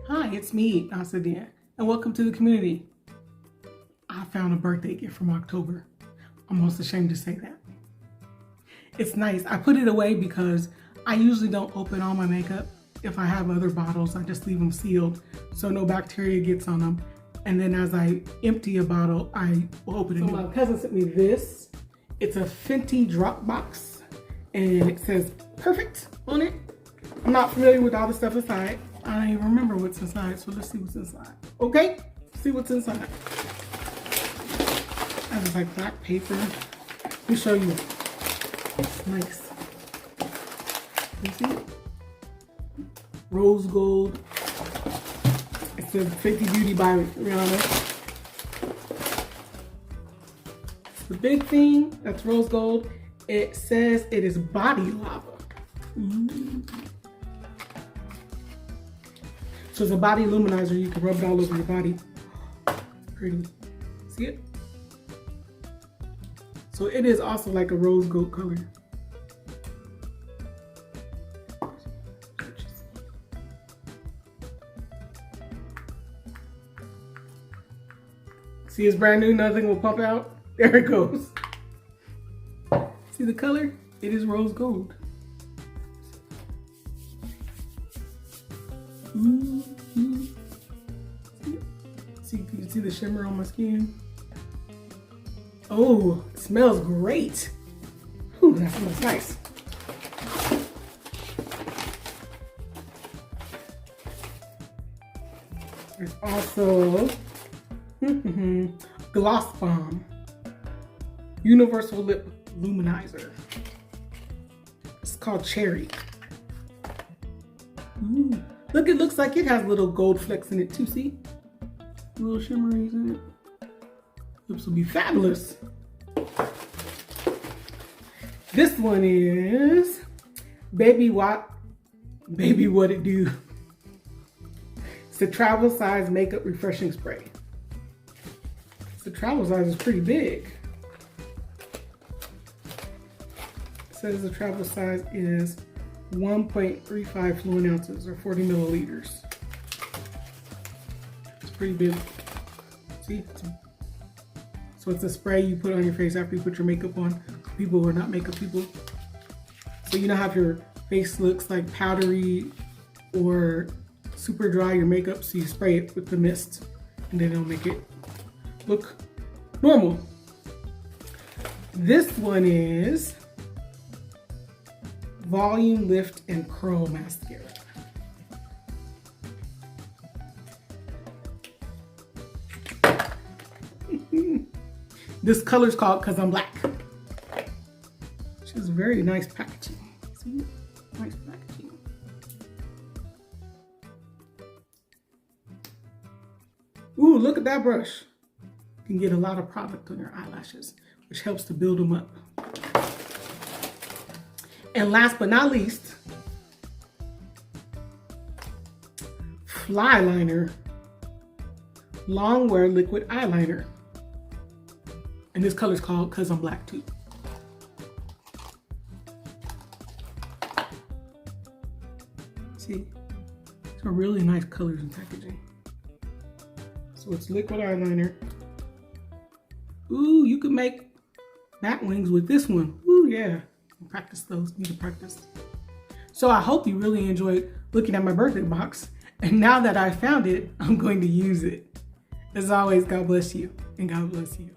Hi, it's me, SydniaA, and welcome to the community. I found a birthday gift from October. I'm almost ashamed to say that. It's nice. I put it away because I usually don't open all my makeup. If I have other bottles, I just leave them sealed so no bacteria gets on them. And then as I empty a bottle, I will open it. So my cousin sent me this. It's a Fenty Dropbox, and it says perfect on it. I'm not familiar with all the stuff inside. I don't even remember what's inside, so let's see what's inside. Okay, see what's inside. That is like black paper. Let me show you. It's nice. You see it? Rose gold. It says Fenty Beauty by Rihanna. The big thing that's rose gold, it says it is body lava. So it's a body luminizer. You can rub it all over your body. Pretty. See it? So it is also like a rose gold color. See, it's brand new, nothing will pump out. There it goes. See the color? It is rose gold. See, can you see the shimmer on my skin? Oh, it smells great. Ooh, that smells nice. There's also Gloss Bomb Universal Lip Luminizer. It's called Cherry. Ooh. Look, it looks like it has little gold flecks in it too, see? Little shimmeries in it. Lips will be fabulous. This one is Baby What It Do. It's a travel size makeup refreshing spray. The travel size is pretty big. It says the travel size is 1.35 fluid ounces or 40 milliliters. It's pretty big. See? So it's a spray you put on your face after you put your makeup on. People who are not makeup people. So you know how if your face looks like powdery or super dry, your makeup, so you spray it with the mist and then it'll make it look normal. This one is Volume Lift and Curl Mascara. This color's called Cause I'm Black. Which is very nice packaging. See? Nice packaging. Ooh, look at that brush. You can get a lot of product on your eyelashes, which helps to build them up. And last but not least, Fly Liner Long Wear Liquid Eyeliner. And this color's called Cause I'm Black too. See, some really nice colors and packaging. So it's liquid eyeliner. Ooh, you could make bat wings with this one. Ooh, yeah. Practice those. Need to practice. So I hope you really enjoyed looking at my birthday box. And now that I found it, I'm going to use it. As always, God bless you and God bless you.